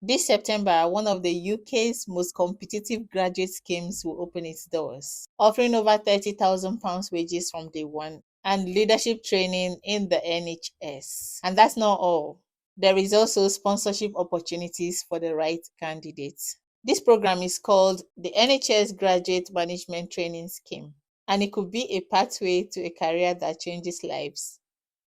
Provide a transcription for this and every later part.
This September, one of the UK's most competitive graduate schemes will open its doors, offering over £30,000 wages from day one and leadership training in the NHS. And that's not all. There is also sponsorship opportunities for the right candidates. This program is called the NHS Graduate Management Training Scheme, and it could be a pathway to a career that changes lives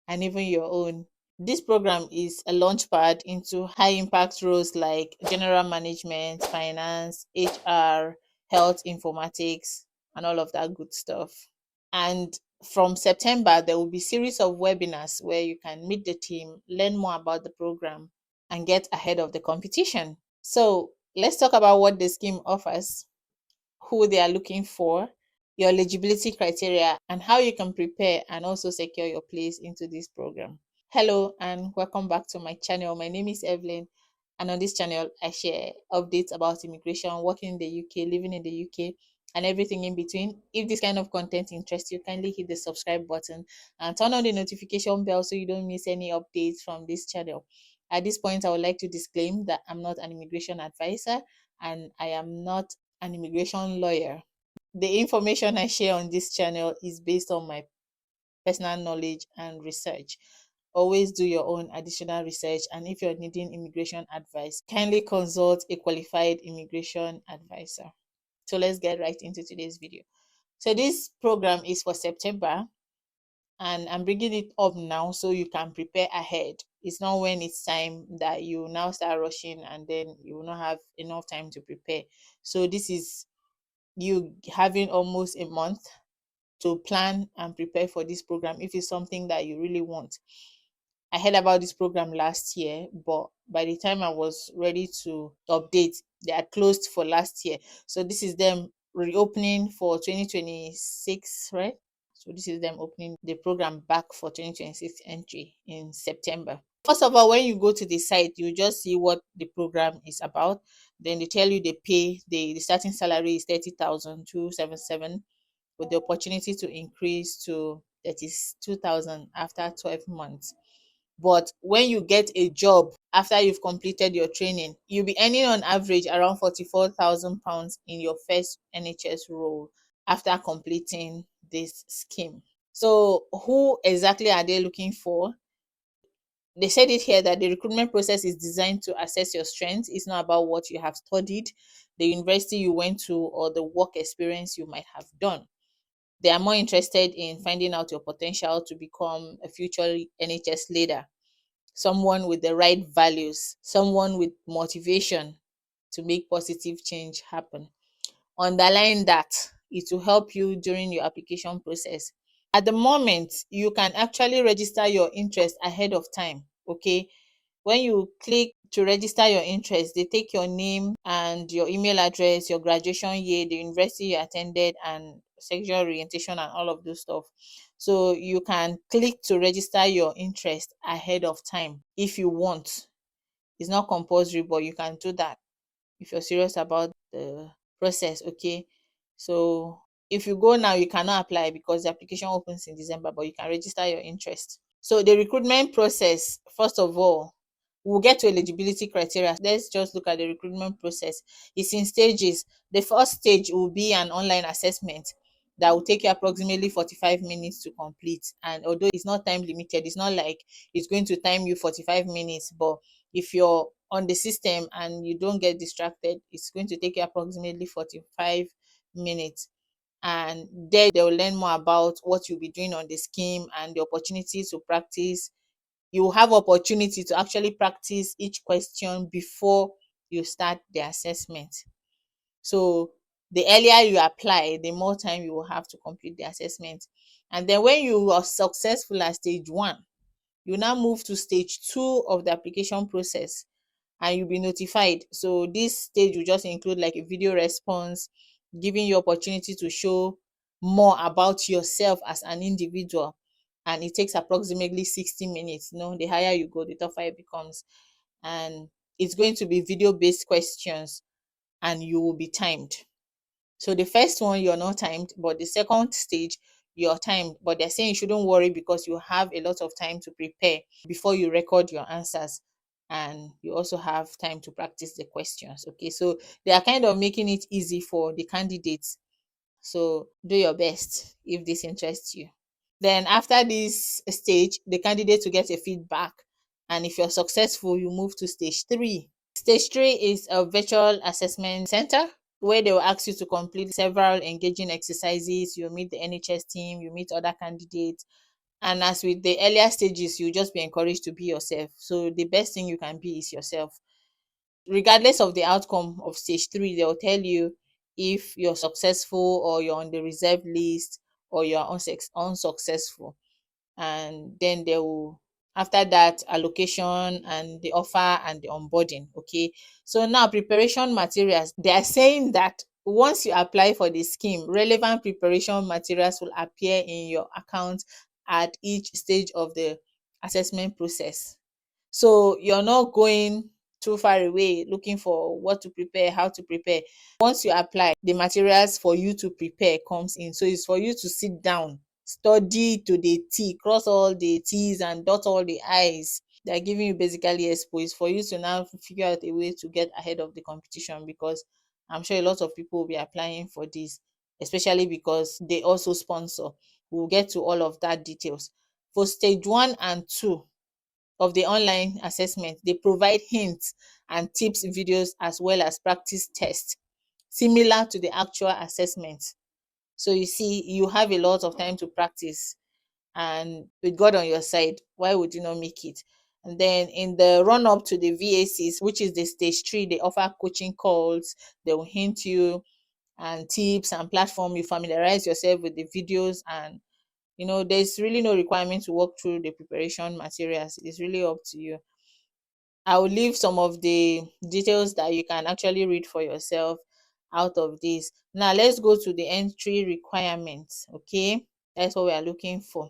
and even your own. This program is a launchpad into high impact roles like general management, finance, HR, health informatics, and all of that good stuff. And from September, there will be series of webinars where you can meet the team, learn more about the program, and get ahead of the competition. So let's talk about what the scheme offers, who they are looking for, your eligibility criteria, and how you can prepare and also secure your place into this program. Hello and welcome back to my channel. My name is Evelyn, and on this channel, I share updates about immigration, working in the UK, living in the UK, and everything in between. If this kind of content interests you, kindly hit the subscribe button and turn on the notification bell so you don't miss any updates from this channel. At this point, I would like to disclaim that I'm not an immigration advisor and I am not an immigration lawyer. The information I share on this channel is based on my personal knowledge and research. Always do your own additional research, and if you're needing immigration advice, kindly consult a qualified immigration advisor. So let's get right into today's video. So this program is for September, and I'm bringing it up now so you can prepare ahead. It's not when it's time that you now start rushing and then you will not have enough time to prepare. So this is you having almost a month to plan and prepare for this program if it's something that you really want. I heard about this program last year, but by the time I was ready to update, they had closed for last year. So this is them reopening for 2026, right? So this is them opening the program back for 2026 entry in September. First of all, when you go to the site, you just see what the program is about. Then they tell you the pay, the starting salary is 30,277 with the opportunity to increase to 32,000 after 12 months. But when you get a job after you've completed your training, you'll be earning on average around £44,000 in your first NHS role after completing this scheme. So, who exactly are they looking for? They said it here that the recruitment process is designed to assess your strengths. It's not about what you have studied, the university you went to, or the work experience you might have done. They are more interested in finding out your potential to become a future NHS leader, someone with the right values, someone with motivation to make positive change happen. Underline that it will help you during your application process. At the moment, you can actually register your interest ahead of time. Okay. When you click to register your interest, they take your name and your email address, your graduation year, the university you attended, and sexual orientation and all of those stuff. So you can click to register your interest ahead of time if you want. It's not compulsory, but you can do that if you're serious about the process. Okay. So if you go now, you cannot apply because the application opens in December, but you can register your interest. So the recruitment process, first of all, we'll get to eligibility criteria. Let's just look at the recruitment process. It's in stages. The first stage will be an online assessment that will take you approximately 45 minutes to complete. And although it's not time limited, it's not like it's going to time you 45 minutes. But if you're on the system and you don't get distracted, it's going to take you approximately 45 minutes. And there they will learn more about what you'll be doing on the scheme and the opportunity to practice. You will have opportunity to actually practice each question before you start the assessment. So the earlier you apply, the more time you will have to complete the assessment. And then when you are successful at stage one, you now move to stage two of the application process and you'll be notified. So this stage will just include like a video response, giving you opportunity to show more about yourself as an individual. And it takes approximately 60 minutes. The higher you go, the tougher it becomes. And it's going to be video-based questions and you will be timed. So the first one, you're not timed, but the second stage, you're timed. But they're saying you shouldn't worry because you have a lot of time to prepare before you record your answers. and you also have time to practice the questions. Okay, so they are kind of making it easy for the candidates. So do your best if this interests you. Then after this stage, the candidate will get a feedback. And if you're successful, you move to stage three. Stage three is a virtual assessment center where they will ask you to complete several engaging exercises. You meet the NHS team, you meet other candidates. And as with the earlier stages, you just be encouraged to be yourself. So the best thing you can be is yourself. Regardless of the outcome of stage three, they'll tell you if you're successful or you're on the reserve list or you're unsuccessful. And then they will, after that, allocation and the offer and the onboarding. Okay, so now preparation materials, they are saying that once you apply for the scheme, relevant preparation materials will appear in your account at each stage of the assessment process. So you're not going too far away looking for what to prepare, how to prepare. Once you apply, the materials for you to prepare comes in. So it's for you to sit down, study to the T, cross all the T's and dot all the I's. They're giving you basically expo. It's for you to now figure out a way to get ahead of the competition, because I'm sure a lot of people will be applying for this, especially because they also sponsor. We'll get to all of that details. For stage one and two of the online assessment, they provide hints and tips videos as well as practice tests similar to the actual assessment. So you see, you have a lot of time to practice, and with God on your side, why would you not make it? And then in the run up to the VACs, which is the stage three, they offer coaching calls, they will hint you and tips and platform. You familiarize yourself with the videos, and there's really no requirement to walk through the preparation materials. It's really up to you. I will leave some of the details that you can actually read for yourself out of this. Now let's go to the entry requirements. Okay, that's what we are looking for.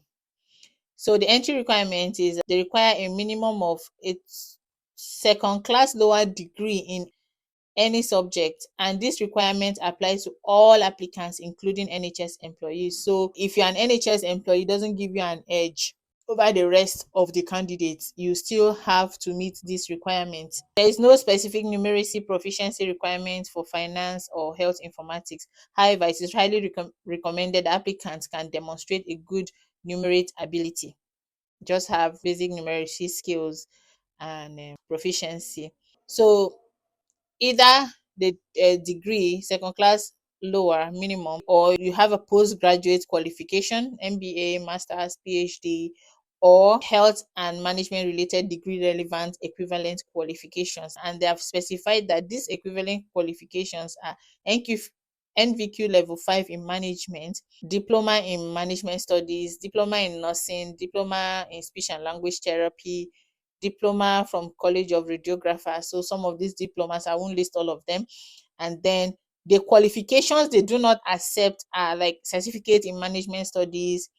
So the entry requirement is they require a minimum of a second class lower degree in any subject, and this requirement applies to all applicants including NHS employees. So if you're an NHS employee, it doesn't give you an edge over the rest of the candidates. You still have to meet this requirement. There is no specific numeracy proficiency requirement for finance or health informatics. However, it is highly recommended applicants can demonstrate a good numerate ability, just have basic numeracy skills and proficiency. So either the degree, second class lower minimum, or you have a postgraduate qualification, MBA, Masters, PhD, or health and management related degree relevant equivalent qualifications. And they have specified that these equivalent qualifications are NQ, NVQ level 5 in management, diploma in management studies, diploma in nursing, diploma in speech and language therapy, diploma from College of Radiographers. So some of these diplomas, I won't list all of them. And then the qualifications they do not accept are like certificate in management studies,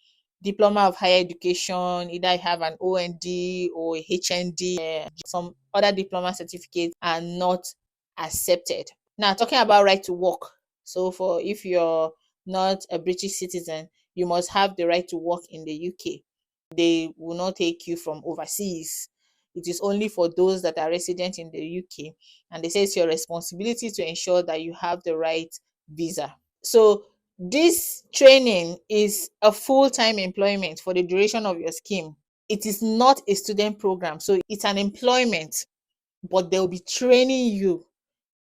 diploma of higher education, either I have an OND or a HND, some other diploma certificates are not accepted. Now, talking about right to work. So for if you're not a British citizen, you must have the right to work in the UK. They will not take you from overseas. It is only for those that are resident in the UK. And they say it's your responsibility to ensure that you have the right visa. So this training is a full-time employment for the duration of your scheme. It is not a student program. So it's an employment, but they'll be training you.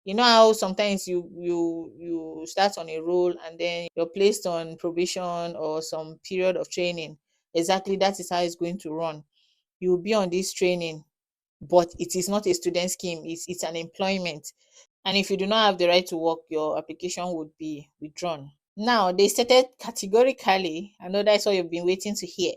You know how sometimes you start on a role and then you're placed on probation or some period of training. Exactly, that is how it's going to run. You will be on this training, but it is not a student scheme. It's an employment. And if you do not have the right to work, your application would be withdrawn. Now, they stated categorically, I know that's what you've been waiting to hear,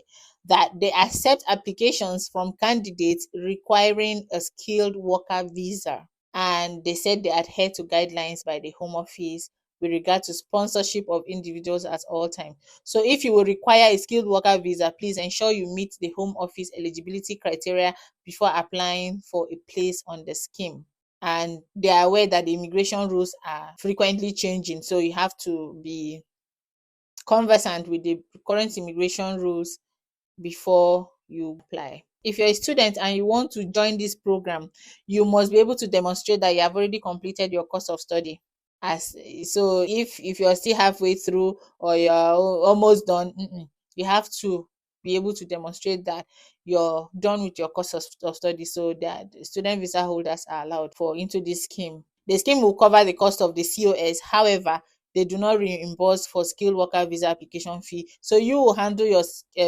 that they accept applications from candidates requiring a skilled worker visa. And they said they adhere to guidelines by the Home Office with regard to sponsorship of individuals at all times. So if you will require a skilled worker visa, please ensure you meet the Home Office eligibility criteria before applying for a place on the scheme. And they are aware that the immigration rules are frequently changing, so you have to be conversant with the current immigration rules before you apply. If you're a student and you want to join this program, you must be able to demonstrate that you have already completed your course of study. As so, if you're still halfway through or you're almost done, you have to be able to demonstrate that you're done with your course of study, so that the student visa holders are allowed for into this scheme. The scheme will cover the cost of the COS. However, they do not reimburse for skilled worker visa application fee. So you will handle your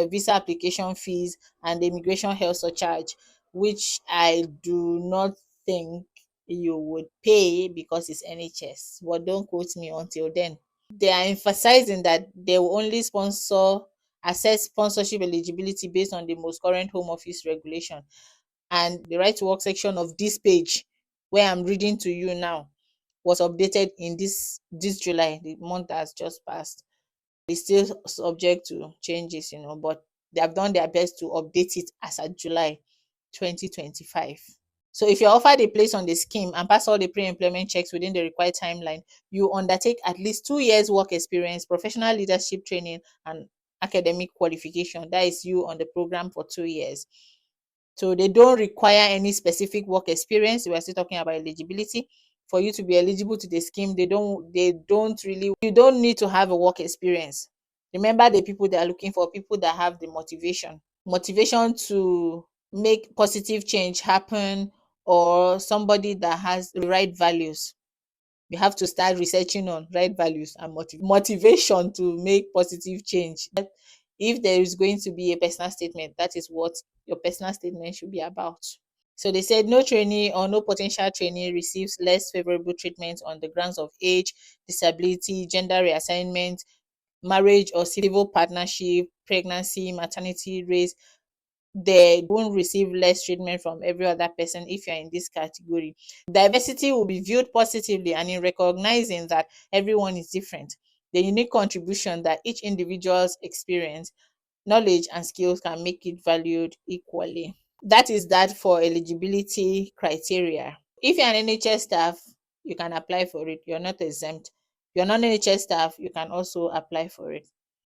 visa application fees and the immigration health surcharge, which I do not think you would pay because it's NHS. But don't quote me until then. They are emphasizing that they will only assess sponsorship eligibility based on the most current Home Office regulation. And the right to work section of this page, where I'm reading to you now, was updated in this July, the month that has just passed. It's still subject to changes, but they have done their best to update it as at July 2025. So if you're offered a place on the scheme and pass all the pre-employment checks within the required timeline, you undertake at least 2 years work experience, professional leadership training, and academic qualification. That is you on the program for 2 years. So they don't require any specific work experience. We are still talking about eligibility. For you to be eligible to the scheme, you don't need to have a work experience. Remember, the people they are looking for, people that have the motivation to make positive change happen, or somebody that has the right values. You have to start researching on right values and motivation to make positive change. If there is going to be a personal statement, that is what your personal statement should be about. So they said no trainee or no potential trainee receives less favorable treatment on the grounds of age, disability, gender reassignment, marriage or civil partnership, pregnancy, maternity, race. They won't receive less treatment from every other person if you're in this category. Diversity will be viewed positively, and in recognizing that everyone is different, the unique contribution that each individual's experience, knowledge, and skills can make it valued equally. That is that for eligibility criteria. If you're an NHS staff, you can apply for it. You're not exempt. If you're non NHS staff, you can also apply for it.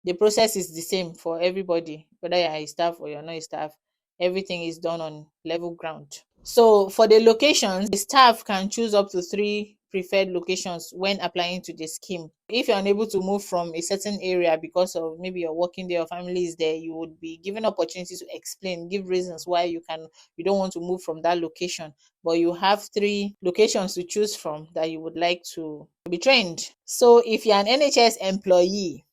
The process is the same for everybody, whether you're a staff or you're not a staff. Everything is done on level ground. So for the locations, the staff can choose up to 3 preferred locations when applying to the scheme. If you're unable to move from a certain area because of maybe you're working there, your family is there, you would be given opportunity to explain, give reasons why you don't want to move from that location. But you have 3 locations to choose from that you would like to be trained. So if you're an NHS employee,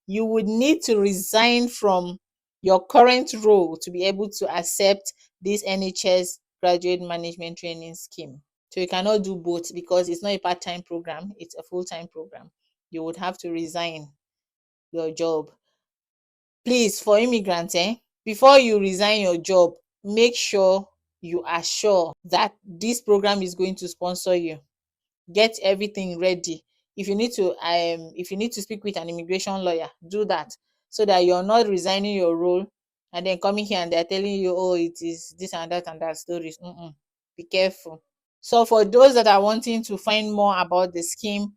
you would need to resign from your current role to be able to accept this NHS graduate management training scheme. So you cannot do both because it's not a part-time program, it's a full-time program. You would have to resign your job. Please, for immigrants, before you resign your job, make sure you are sure that this program is going to sponsor you. Get everything ready. If you need to speak with an immigration lawyer, do that, so that you're not resigning your role and then coming here and they're telling you, oh, it is this and that stories. Be careful. So for those that are wanting to find more about the scheme,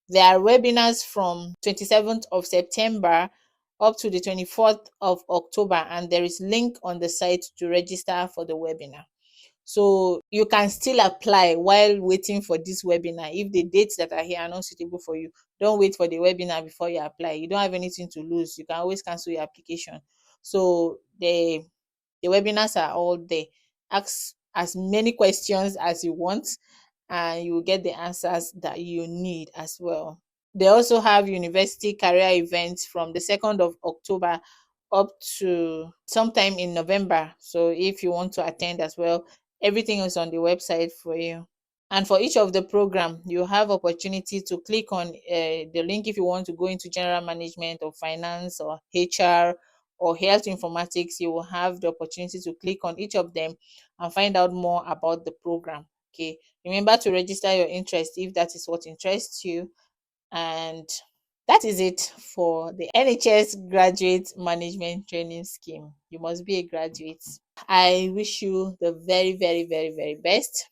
there are webinars from 27th of September up to the 24th of October, and there is link on the site to register for the webinar. So you can still apply while waiting for this webinar. If the dates that are here are not suitable for you, don't wait for the webinar before you apply. You don't have anything to lose. You can always cancel your application. So the webinars are all there. Ask as many questions as you want, and you will get the answers that you need as well. They also have university career events from the 2nd of October up to sometime in November. So if you want to attend as well, everything is on the website for you. And for each of the program, you have opportunity to click on the link if you want to go into general management or finance or HR or health informatics. You will have the opportunity to click on each of them and find out more about the program. Okay. Remember to register your interest if that is what interests you. And that is it for the NHS Graduate Management Training Scheme. You must be a graduate. I wish you the very, very, very, very best.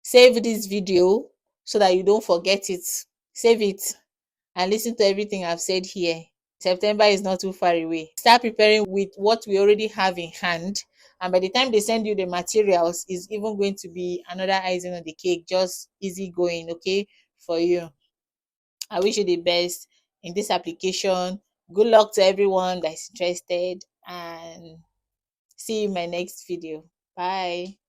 Save this video so that you don't forget it. Save it and listen to everything I've said here. September is not too far away. Start preparing with what we already have in hand And by the time they send you the materials, is even going to be another icing on the cake, just easy going, okay, for you. I wish you the best in this application. Good luck to everyone that's interested, and see you in my next video. Bye.